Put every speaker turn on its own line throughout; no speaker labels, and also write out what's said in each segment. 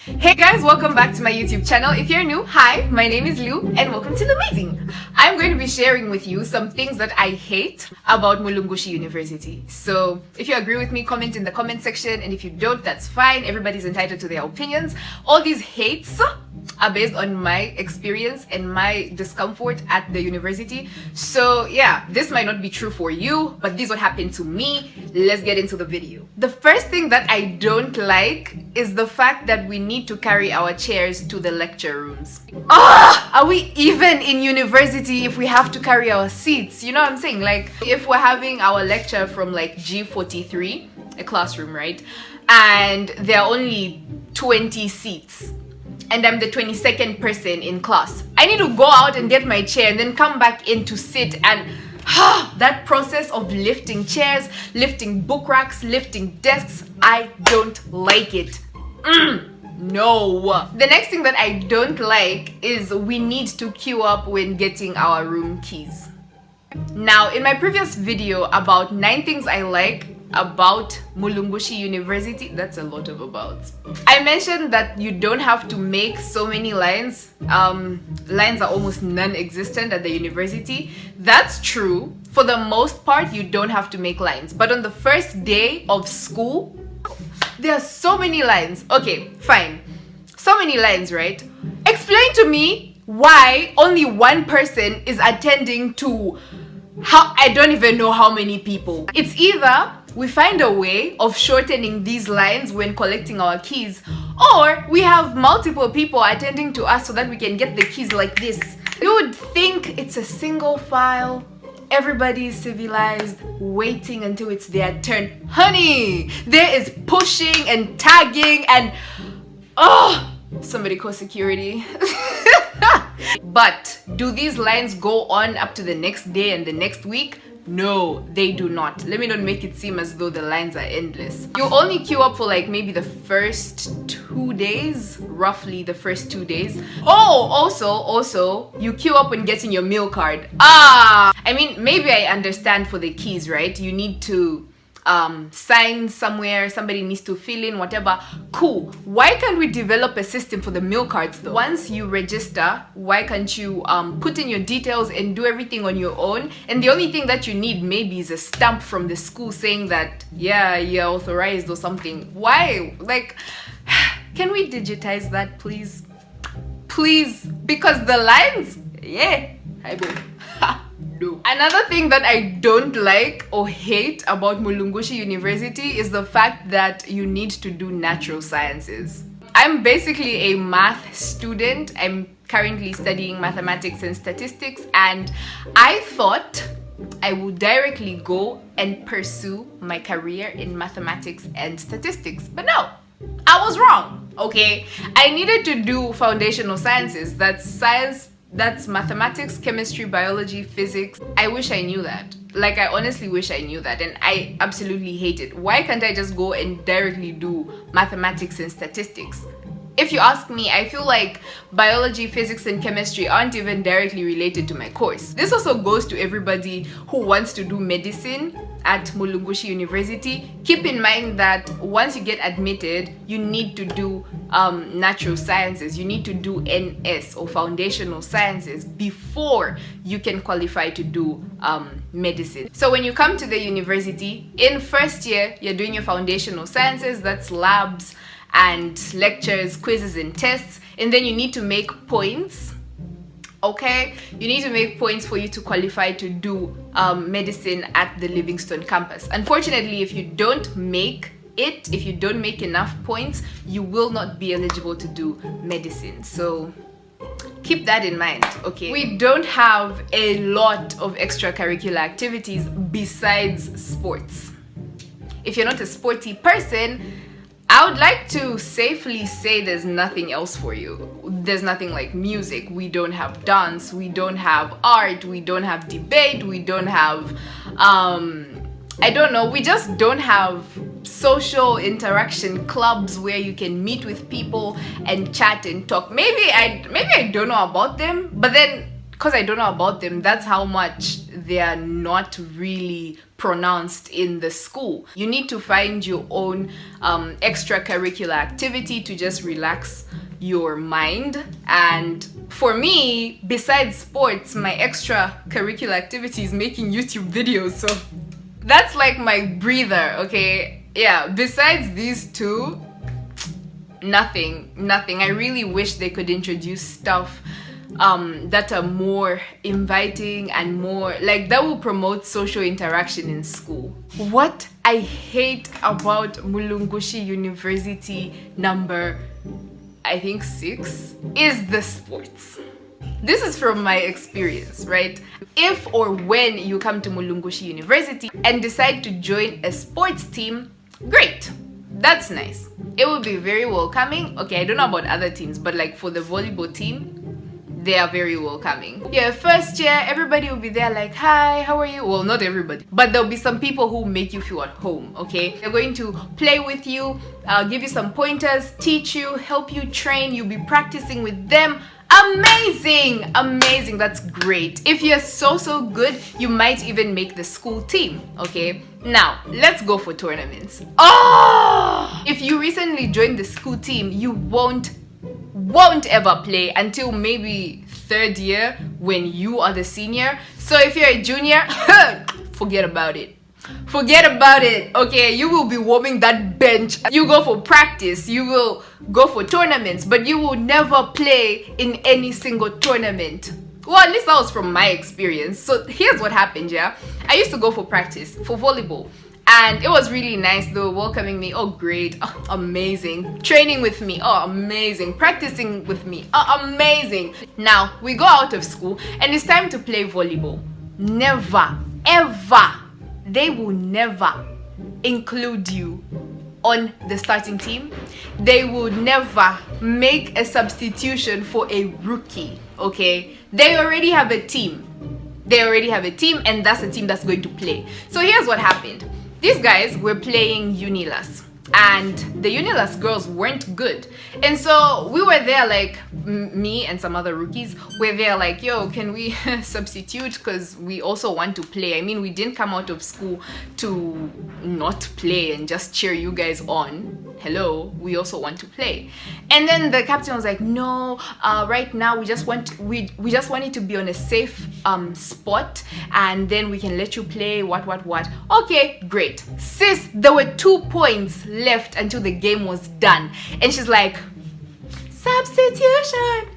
Hey guys, welcome back to my YouTube channel. If you're new, hi, my name is Lu and welcome to Amazing. I'm going to be sharing with you some things that I hate about Mulungushi University. So if you agree with me, comment in the comment section, and if you don't, that's fine. Everybody's entitled to their opinions. All these hates are based on my experience and my discomfort at the university. So yeah, this might not be true for you, but this is what happened to me. Let's get into the video. The first thing that I don't like is the fact that we need to carry our chairs to the lecture rooms. Are we even in university if we have to carry our seats? You know what I'm saying? Like, if we're having our lecture from like G43, a classroom, right? And there are only 20 seats, and I'm the 22nd person in class. I need to go out and get my chair and then come back in to sit, and that process of lifting chairs, lifting book racks, lifting desks, I don't like it. No. The next thing that I don't like is we need to queue up when getting our room keys. Now, in my previous video about 9 things I like about Mulungushi University, that's a lot of abouts, I mentioned that you don't have to make so many lines. Lines are almost non-existent at the university. That's true. For the most part, you don't have to make lines. But on the first day of school, there are so many lines. Okay, fine. So many lines, right? Explain to me why only one person is attending to I don't even know how many people. It's either we find a way of shortening these lines when collecting our keys, or we have multiple people attending to us so that we can get the keys like this. You would think it's a single file. Everybody is civilized, waiting until it's their turn. Honey, there is pushing and tagging and somebody call security. But do these lines go on up to the next day and the next week? No, they do not. Let me not make it seem as though the lines are endless. You only queue up for like maybe the first 2 days, roughly the first 2 days. Oh, also, you queue up when getting your meal card. I mean, maybe I understand for the keys, right? You need to sign somewhere, somebody needs to fill in, whatever. Cool. Why can't we develop a system for the meal cards though? Once you register, why can't you put in your details and do everything on your own? And the only thing that you need maybe is a stamp from the school saying that, yeah, you're authorized or something. Why? Like, can we digitize that, please? Please, because the lines, yeah, hi boy. No. Another thing that I don't like or hate about Mulungushi University is the fact that you need to do natural sciences. I'm basically a math student. I'm currently studying mathematics and statistics, and I thought I would directly go and pursue my career in mathematics and statistics. But no, I was wrong, okay? I needed to do foundational sciences. That's science. That's mathematics, chemistry, biology, physics. I wish I knew that. Like, I honestly wish I knew that, and I absolutely hate it. Why can't I just go and directly do mathematics and statistics? If you ask me, I feel like biology, physics, and chemistry aren't even directly related to my course. This also goes to everybody who wants to do medicine at Mulungushi University. Keep in mind that once you get admitted, you need to do natural sciences. You need to do NS or foundational sciences before you can qualify to do medicine. So when you come to the university, in first year, you're doing your foundational sciences. That's labs and lectures, quizzes and tests, and then you need to make points. Okay, you need to make points for you to qualify to do medicine at the Livingstone campus. Unfortunately, if you don't make it, if you don't make enough points, you will not be eligible to do medicine. So keep that in mind, okay? We don't have a lot of extracurricular activities besides sports. If you're not a sporty person, I would like to safely say there's nothing else for you. There's nothing like music. We don't have dance. We don't have art. We don't have debate. We don't have, I don't know. We just don't have social interaction clubs where you can meet with people and chat and talk. Maybe I don't know about them, but then because I don't know about them, that's how much they are not really pronounced in the school. You need to find your own extracurricular activity to just relax your mind. And for me, besides sports, my extracurricular activity is making YouTube videos, so that's like my breather. Okay, yeah, besides these two, nothing. I really wish they could introduce stuff that are more inviting and more like that will promote social interaction in school. What I hate about Mulungushi University number, I think 6, is the sports. This is from my experience, right? If or when you come to Mulungushi University and decide to join a sports team, great. That's nice. It will be very welcoming. Okay, I don't know about other teams, but like for the volleyball team, they are very welcoming. Yeah, first year, everybody will be there like, hi, how are you? Well, not everybody, but there'll be some people who make you feel at home, okay? They're going to play with you, give you some pointers, teach you, help you train. You'll be practicing with them. Amazing, that's great. If you're so good, you might even make the school team, okay? Now, let's go for tournaments. Oh! If you recently joined the school team, you won't ever play until maybe 3rd year when you are the senior. So if you're a junior, forget about it. Okay, you will be warming that bench. You go for practice, you will go for tournaments, but you will never play in any single tournament. Well, at least that was from my experience. So here's what happened. Yeah, I used to go for practice for volleyball, and it was really nice. They were welcoming me. Oh, great. Oh, amazing. Training with me. Oh, amazing. Practicing with me. Oh, amazing. Now we go out of school and it's time to play volleyball. Never, ever. They will never include you on the starting team. They will never make a substitution for a rookie, okay? They already have a team. And that's the team that's going to play. So here's what happened. These guys were playing Unilas, and the Unilas girls weren't good. And so we were there, like me and some other rookies were there like, yo, can we substitute, because we also want to play. I mean, we didn't come out of school to not play and just cheer you guys on. Hello, we also want to play. And then the captain was like, no, right now we just want it to be on a safe spot, and then we can let you play what. Okay, great. Sis, there were 2 points left until the game was done, and she's like, substitution.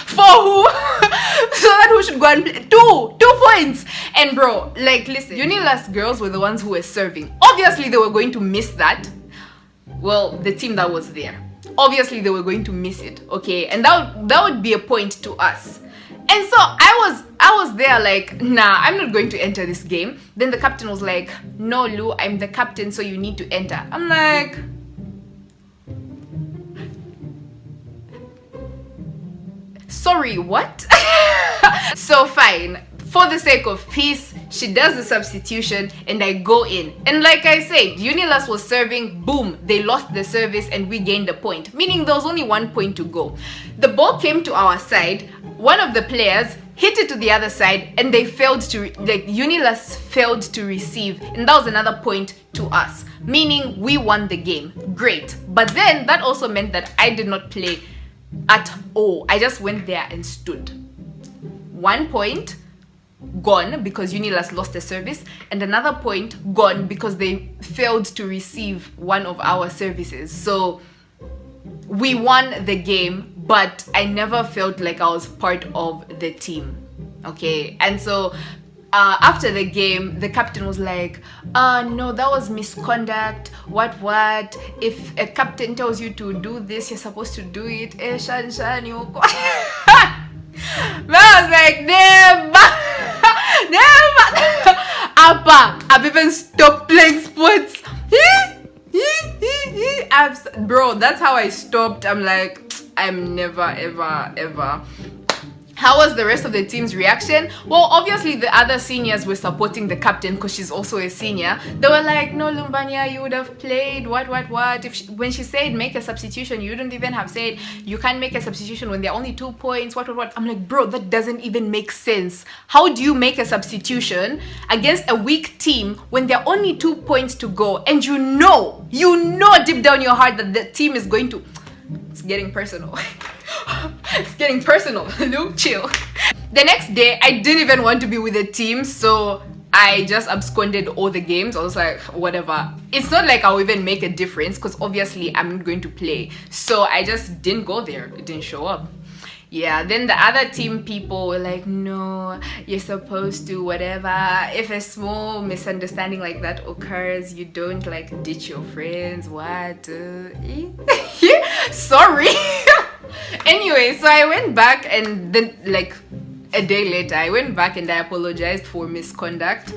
For who? So that who should go and play? 2 points. And bro, like, listen, Unilas girls were the ones who were serving. Obviously they were going to miss that. Well, the team that was there, obviously they were going to miss it, okay? And that would be a point to us. And so I was there like, nah, I'm not going to enter this game. Then the captain was like, no, Lou, I'm the captain, so you need to enter. I'm like, sorry, what? So fine, for the sake of peace, she does the substitution and I go in. And like I said, Unilas was serving, boom, they lost the service and we gained a point, meaning there was only 1 point to go. The ball came to our side, one of the players hit it to the other side, and they failed to, like, Unilas failed to receive, and that was another point to us, meaning we won the game. Great. But then that also meant that I did not play at all. I just went there and stood. 1 point gone because Unilas lost the service, and another point gone because they failed to receive one of our services. So we won the game, but I never felt like I was part of the team, okay? And so after the game, the captain was like, no, that was misconduct, what, if a captain tells you to do this, you're supposed to do it. I was like, never. Appa, I've even stopped playing sports. Bro, that's how I stopped. I'm like, I'm never ever How was the rest of the team's reaction? Well, obviously the other seniors were supporting the captain because she's also a senior. They were like, no, Lumbanya, you would have played, what? When she said make a substitution, you wouldn't even have said you can't make a substitution when there are only 2 points, what? I'm like, bro, that doesn't even make sense. How do you make a substitution against a weak team when there are only 2 points to go and you know deep down your heart that the team is going to... It's getting personal. It's getting personal. Luke, chill. The next day, I didn't even want to be with the team, so I just absconded all the games. I was like, whatever. It's not like I'll even make a difference because obviously I'm not going to play. So I just didn't go there. It didn't show up. Yeah, then the other team people were like, no, you're supposed to whatever. If a small misunderstanding like that occurs, you don't like ditch your friends. What? Sorry. Anyway, so I went back and then like a day later, I went back and I apologized for misconduct.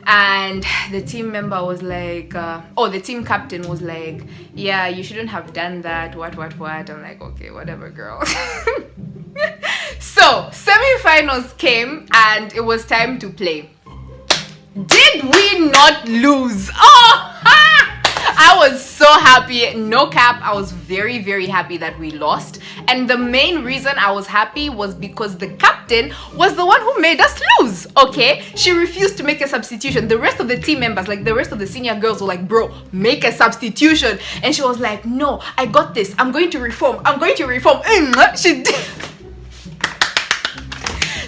And the team member was like, the team captain was like, yeah, you shouldn't have done that, what. I'm like, okay, whatever, girl. So, semi-finals came and it was time to play. Did we not lose? Oh! I was so happy, no cap. I was very, very happy that we lost. And the main reason I was happy was because the captain was the one who made us lose, okay? She refused to make a substitution. The rest of the team members, like the rest of the senior girls were like, bro, make a substitution. And she was like, no, I got this. I'm going to reform. She did.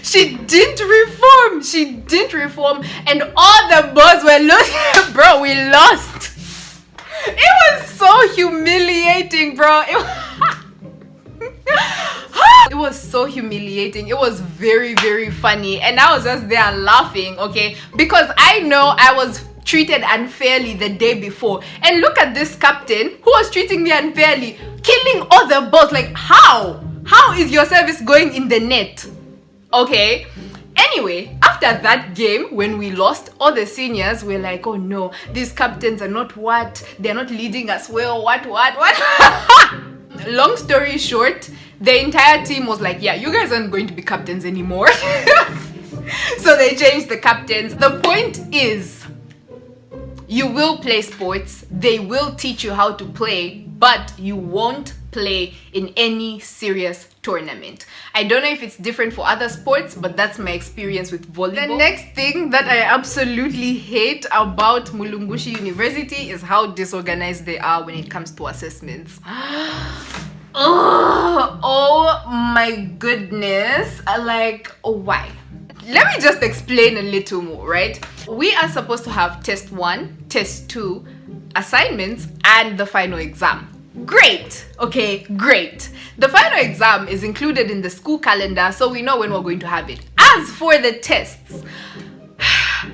She didn't reform. And all the boys were losing. Bro, we lost. It was so humiliating, bro. It was so humiliating. It was very, very funny. And I was just there laughing, okay? Because I know I was treated unfairly the day before. And look at this captain who was treating me unfairly, killing all the balls. Like, how? How is your service going in the net? Okay? Anyway, after that game, when we lost, all the seniors were like, oh no, these captains are not they're not leading us well, what? Long story short, the entire team was like, yeah, you guys aren't going to be captains anymore. So they changed the captains. The point is, you will play sports, they will teach you how to play, but you won't play in any serious tournament. I don't know if it's different for other sports, but that's my experience with volleyball. The next thing that I absolutely hate about Mulungushi University is how disorganized they are when it comes to assessments. Oh my goodness. Like, why? Let me just explain a little more, right? We are supposed to have test 1, test 2, assignments, and the final exam. Great. Okay, great. The final exam is included in the school calendar, so we know when we're going to have it. As for the tests,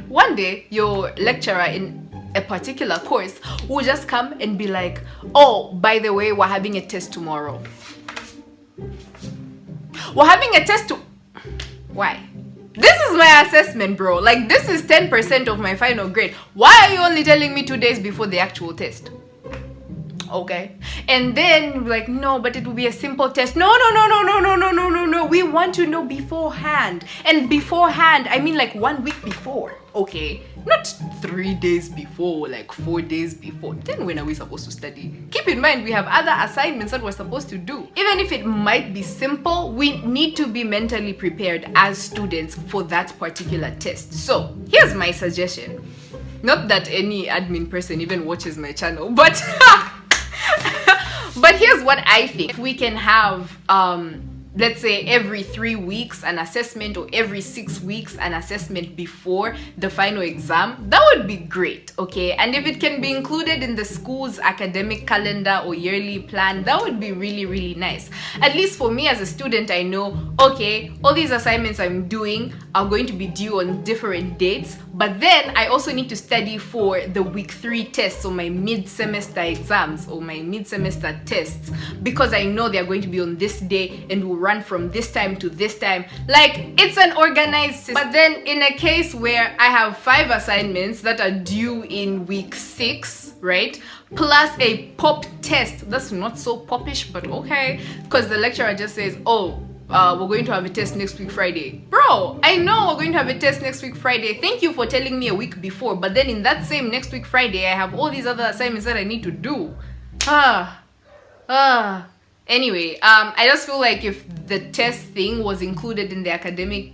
one day your lecturer in a particular course will just come and be like, oh, by the way, we're having a test tomorrow. We're having a test Why? This is my assessment, bro. Like, this is 10% of my final grade. Why are you only telling me 2 days before the actual test? Okay. And then like, no, but it will be a simple test. No. We want to know beforehand. And beforehand, I mean like 1 week before. Okay. Not 3 days before, like 4 days before. Then when are we supposed to study? Keep in mind, we have other assignments that we're supposed to do. Even if it might be simple, we need to be mentally prepared as students for that particular test. So here's my suggestion. Not that any admin person even watches my channel, but but here's what I think. If we can have let's say every 3 weeks an assessment, or every 6 weeks an assessment before the final exam, that would be great, okay? And if it can be included in the school's academic calendar or yearly plan, that would be really, really nice. At least for me as a student, I know, okay, all these assignments I'm doing are going to be due on different dates, but then I also need to study for the week 3 tests, or my mid-semester exams, or my mid-semester tests, because I know they're going to be on this day and will run from this time to this time. Like, it's an organized system. But then in a case where I have 5 assignments that are due in week 6, right, plus a pop test, that's not so popish, but okay, because the lecturer just says, oh, we're going to have a test next week Friday. Bro, I know we're going to have a test next week Friday. Thank you for telling me a week before. But then in that same next week Friday, I have all these other assignments that I need to do. Anyway, I just feel like if the test thing was included in the academic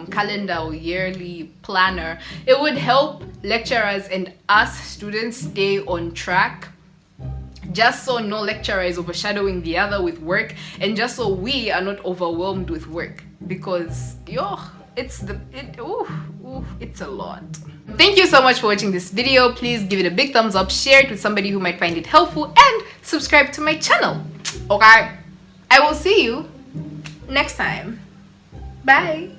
calendar or yearly planner, it would help lecturers and us students stay on track, just so no lecturer is overshadowing the other with work, and just so we are not overwhelmed with work, because it's a lot. Thank you so much for watching this video. Please give it a big thumbs up, share it with somebody who might find it helpful, and subscribe to my channel. Okay, I will see you next time. Bye.